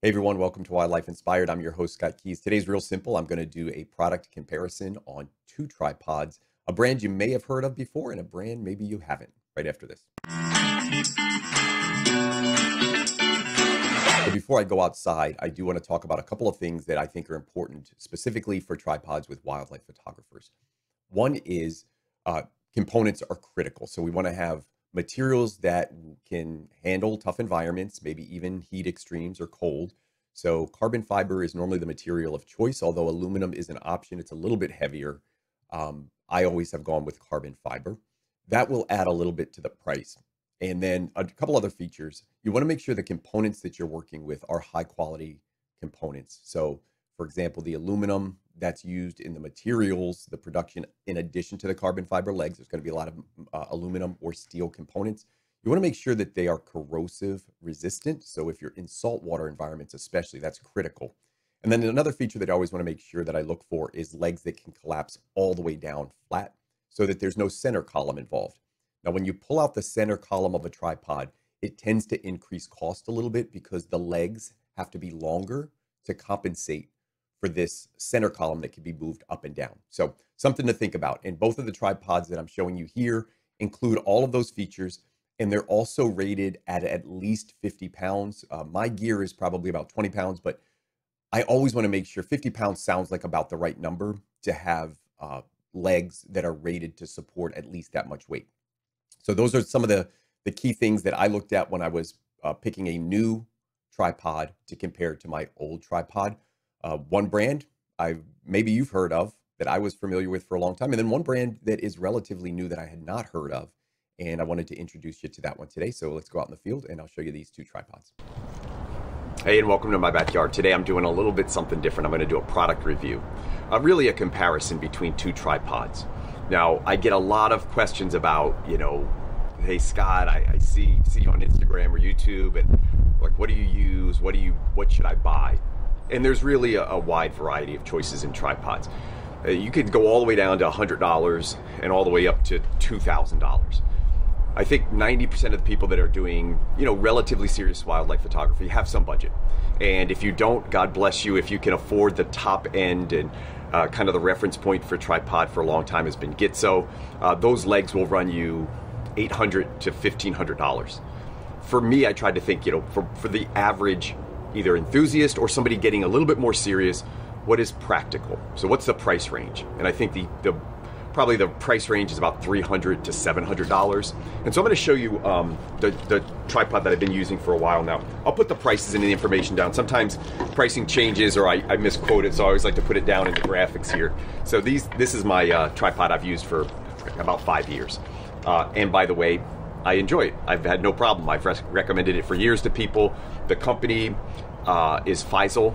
Hey everyone, welcome to Wildlife Inspired. I'm your host, Scott Keys. Today's real simple. I'm going to do a product comparison on two tripods, a brand you may have heard of before and a brand maybe you haven't, right after this. But before I go outside, I do want to talk about a couple of things that I think are important, specifically for tripods with wildlife photographers. One is components are critical. So we want to have materials that can handle tough environments, maybe even heat extremes or cold. So carbon fiber is normally the material of choice, although aluminum is an option. It's a little bit heavier. I always have gone with carbon fiber. That will add a little bit to the price. And then a couple other features. You want to make sure the components that you're working with are high quality components. So for example, the aluminum that's used in the materials, the production, in addition to the carbon fiber legs, there's going to be a lot of aluminum or steel components. You want to make sure that they are corrosive resistant. So if you're in saltwater environments, especially, that's critical. And then another feature that I always want to make sure that I look for is legs that can collapse all the way down flat so that there's no center column involved. Now, when you pull out the center column of a tripod, it tends to increase cost a little bit because the legs have to be longer to compensate for this center column that can be moved up and down. So something to think about. And both of the tripods that I'm showing you here include all of those features, and they're also rated at least 50 pounds. My gear is probably about 20 pounds, but I always want to make sure 50 pounds sounds like about the right number to have legs that are rated to support at least that much weight. So those are some of the key things that I looked at when I was picking a new tripod to compare to my old tripod. One brand maybe you've heard of that I was familiar with for a long time, and then one brand that is relatively new that I had not heard of, and I wanted to introduce you to that one today. So let's go out in the field and I'll show you these two tripods. Hey, and welcome to my backyard. Today I'm doing a little bit something different. I'm going to do a product review, really a comparison between two tripods. Now, I get a lot of questions about, hey Scott, I see you on Instagram or YouTube, and like, what do you use? What should I buy? And there's really a wide variety of choices in tripods. You could go all the way down to $100 and all the way up to $2,000. I think 90% of the people that are doing, relatively serious wildlife photography have some budget. And if you don't, God bless you. If you can afford the top end, and kind of the reference point for tripod for a long time has been Gitzo, those legs will run you $800 to $1,500. For me, I tried to think, for the average either enthusiast or somebody getting a little bit more serious, what is practical? So what's the price range? And I think probably the price range is about $300 to $700. And so I'm going to show you the tripod that I've been using for a while now. I'll put the prices and the information down. Sometimes pricing changes or I misquote it, so I always like to put it down in the graphics here. So this is my tripod I've used for about 5 years. And by the way, I enjoy it. I've had no problem. I've recommended it for years to people. The company is Feisol,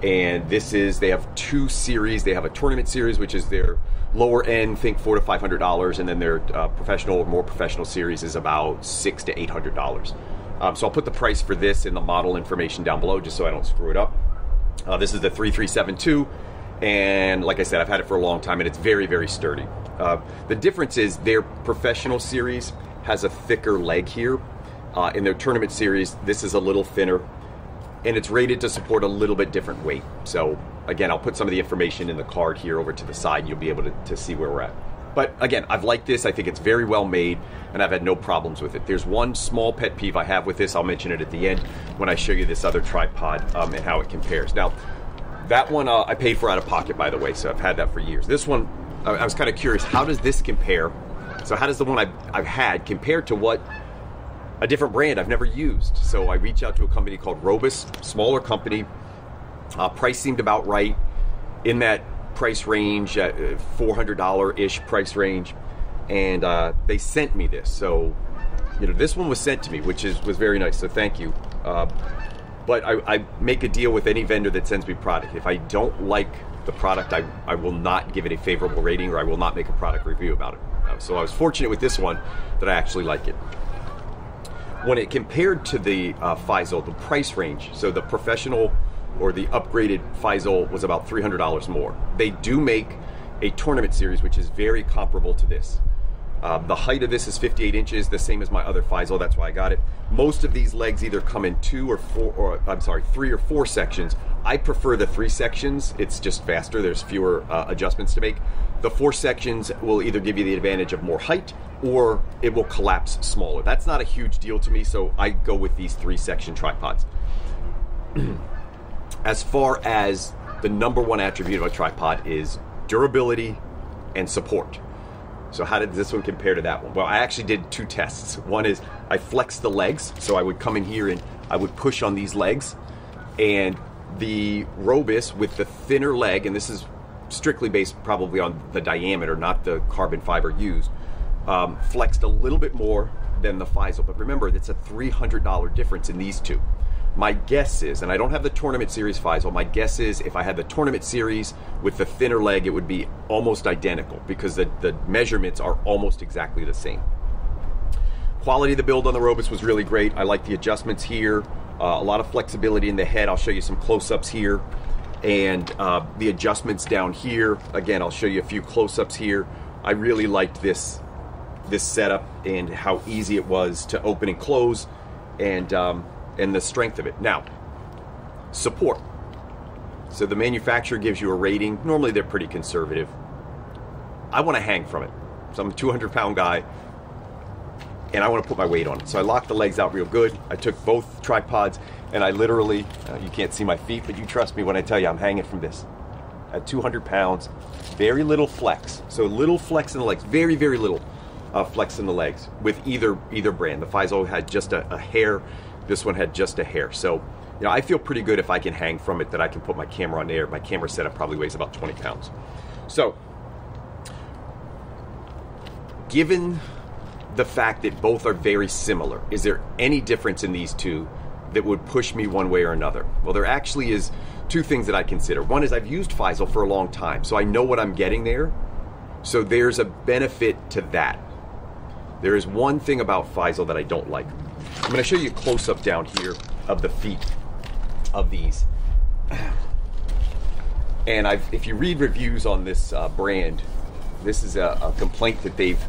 and they have two series. They have a tournament series, which is their lower end, think $400 to $500, and then their professional or more professional series is about $600 to $800. So I'll put the price for this and the model information down below just so I don't screw it up. This is the 3372, and like I said, I've had it for a long time, and it's very, very sturdy. The difference is their professional series has a thicker leg here. In their tournament series, this is a little thinner, and it's rated to support a little bit different weight. So again, I'll put some of the information in the card here over to the side, and you'll be able to see where we're at. But again, I've liked this. I think it's very well made, and I've had no problems with it. There's one small pet peeve I have with this. I'll mention it at the end when I show you this other tripod and how it compares. Now, that one I paid for out of pocket, by the way, so I've had that for years. This one, I was kind of curious, how does this compare? So how does the one I've had compare to what a different brand I've never used? So I reached out to a company called Robus, smaller company. Price seemed about right in that price range, $400-ish price range, and they sent me this. So this one was sent to me, which was very nice. So thank you. But I make a deal with any vendor that sends me product. If I don't like the product, I will not give it a favorable rating, or I will not make a product review about it. So I was fortunate with this one that I actually like it. When it compared to the Feisol, the price range, so the professional or the upgraded Feisol was about $300 more. They do make a tournament series, which is very comparable to this. The height of this is 58 inches, the same as my other Feisol, that's why I got it. Most of these legs either come in 3 or 4 sections. I prefer the 3 sections, it's just faster, there's fewer adjustments to make. The 4 sections will either give you the advantage of more height, or it will collapse smaller. That's not a huge deal to me, so I go with these 3-section tripods. As far as the #1 attribute of a tripod is durability and support. So how did this one compare to that one? Well, I actually did 2 tests. One is I flexed the legs, so I would come in here and I would push on these legs, and the Robus with the thinner leg, and this is strictly based probably on the diameter, not the carbon fiber used, flexed a little bit more than the Feisol. But remember, it's a $300 difference in these two. My guess is, and I don't have the Tournament Series Feisol, my guess is if I had the Tournament Series with the thinner leg, it would be almost identical because the measurements are almost exactly the same. Quality of the build on the Robus was really great. I like the adjustments here, a lot of flexibility in the head. I'll show you some close-ups here. And the adjustments down here, again, I'll show you a few close-ups here. I really liked this setup and how easy it was to open and close, and the strength of it. Now, support. So the manufacturer gives you a rating. Normally they're pretty conservative. I want to hang from it. So I'm a 200-pound guy, and I want to put my weight on it. So I locked the legs out real good. I took both tripods, and I literally, you can't see my feet, but you trust me when I tell you I'm hanging from this. At 200 pounds, very little flex. So little flex in the legs, very, very little flex in the legs with either brand. The Feisol had just a hair. This one had just a hair. So, you know, I feel pretty good if I can hang from it, that I can put my camera on there. My camera setup probably weighs about 20 pounds. So, given the fact that both are very similar, is there any difference in these two that would push me one way or another? Well, there actually is 2 things that I consider. One is I've used Feisol for a long time, so I know what I'm getting there. So there's a benefit to that. There is one thing about Feisol that I don't like. I'm going to show you a close-up down here of the feet of these. And if you read reviews on this brand, this is a complaint that they've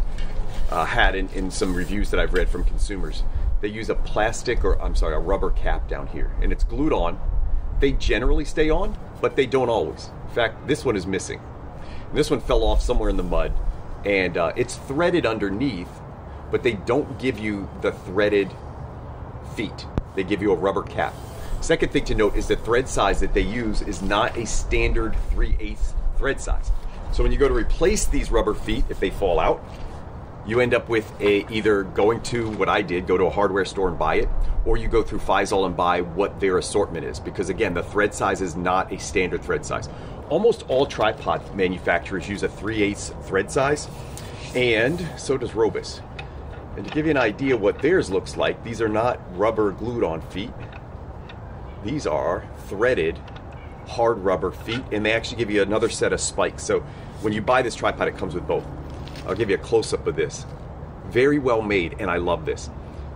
had in some reviews that I've read from consumers. They use a rubber cap down here, and it's glued on. They generally stay on, but they don't always. In fact, this one is missing. This one fell off somewhere in the mud, and it's threaded underneath, but they don't give you the threaded feet. They give you a rubber cap. Second thing to note is the thread size that they use is not a standard 3/8 thread size. So when you go to replace these rubber feet, if they fall out, you end up with either going to what I did, go to a hardware store and buy it, or you go through Feisol and buy what their assortment is, because again, the thread size is not a standard thread size. Almost all tripod manufacturers use a 3/8 thread size, and so does Robus. And to give you an idea what theirs looks like, these are not rubber glued on feet. These are threaded hard rubber feet, and they actually give you another set of spikes. So when you buy this tripod, it comes with both. I'll give you a close-up of this. Very well made, and I love this.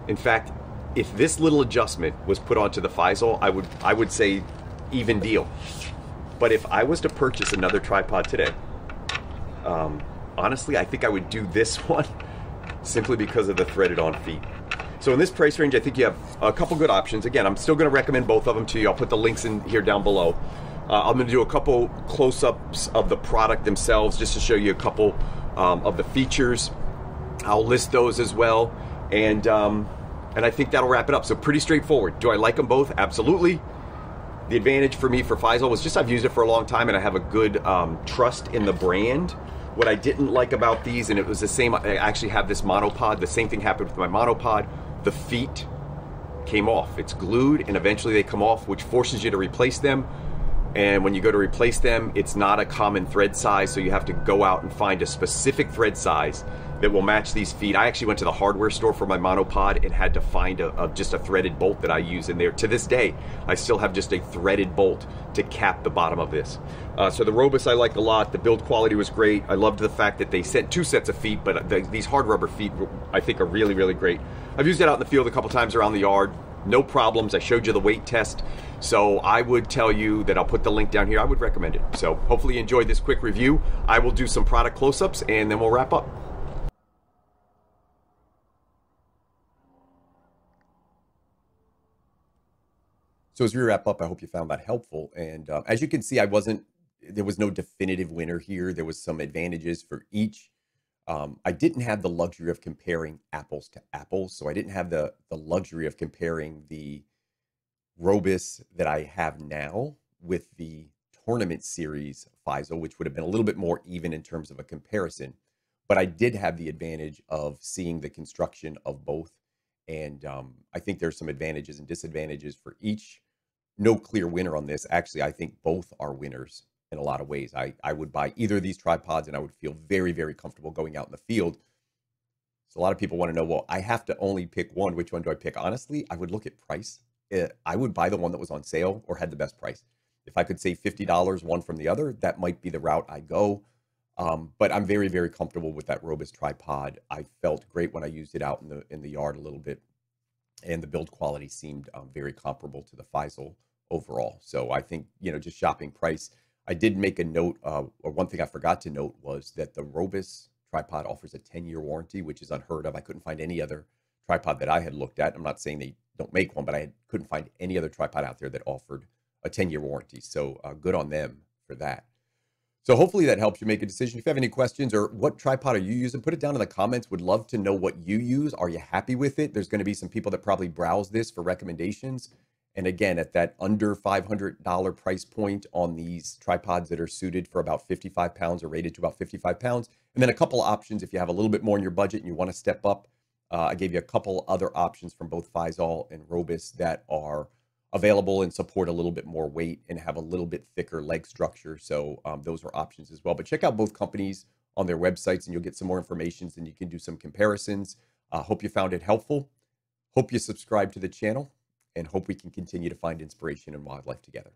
In fact, if this little adjustment was put onto the Feisol, I would say even deal. But if I was to purchase another tripod today, honestly, I think I would do this one simply because of the threaded on feet. So in this price range, I think you have a couple good options. Again, I'm still going to recommend both of them to you. I'll put the links in here down below. I'm going to do a couple close-ups of the product themselves just to show you a couple of the features. I'll list those as well, and I think that'll wrap it up. So pretty straightforward. Do I like them both? Absolutely. The advantage for me for Feisol was just I've used it for a long time, and I have a good trust in the brand. What I didn't like about these, and it was the same, I actually have this monopod, the same thing happened with my monopod. The feet came off. It's glued, and eventually they come off, which forces you to replace them. And when you go to replace them, it's not a common thread size, so you have to go out and find a specific thread size that will match these feet. I actually went to the hardware store for my monopod and had to find just a threaded bolt that I use in there. To this day, I still have just a threaded bolt to cap the bottom of this. So the Robus I liked a lot. The build quality was great. I loved the fact that they sent 2 sets of feet, but these hard rubber feet I think are really, really great. I've used it out in the field a couple times around the yard. No problems. I showed you the weight test. So I would tell you that I'll put the link down here. I would recommend it. So hopefully you enjoyed this quick review. I will do some product close-ups and then we'll wrap up. So as we wrap up, I hope you found that helpful. And as you can see, there was no definitive winner here. There was some advantages for each. I didn't have the luxury of comparing apples to apples. So I didn't have the luxury of comparing the Robus that I have now with the tournament series Feisol, which would have been a little bit more even in terms of a comparison. But I did have the advantage of seeing the construction of both. And I think there's some advantages and disadvantages for each. No clear winner on this. Actually, I think both are winners in a lot of ways. I would buy either of these tripods and I would feel very, very comfortable going out in the field. So a lot of people want to know, well, I have to only pick one. Which one do I pick? Honestly, I would look at price. I would buy the one that was on sale or had the best price. If I could save $50 one from the other, that might be the route I go. But I'm very, very comfortable with that Robus tripod. I felt great when I used it out in the yard a little bit, and the build quality seemed very comparable to the Feisol overall. So I think, just shopping price. I did make a note, or one thing I forgot to note was that the Robus tripod offers a 10-year warranty, which is unheard of. I couldn't find any other tripod that I had looked at. I'm not saying they don't make one, but couldn't find any other tripod out there that offered a 10-year warranty. So good on them for that. So hopefully that helps you make a decision. If you have any questions or what tripod are you using, put it down in the comments. Would love to know what you use. Are you happy with it? There's going to be some people that probably browse this for recommendations. And again, at that under $500 price point on these tripods that are suited for about 55 pounds or rated to about 55 pounds. And then a couple options if you have a little bit more in your budget and you want to step up. I gave you a couple other options from both Feisol and Robus that are available and support a little bit more weight and have a little bit thicker leg structure. So those are options as well. But check out both companies on their websites and you'll get some more information and you can do some comparisons. Hope you found it helpful. Hope you subscribe to the channel and hope we can continue to find inspiration in wildlife together.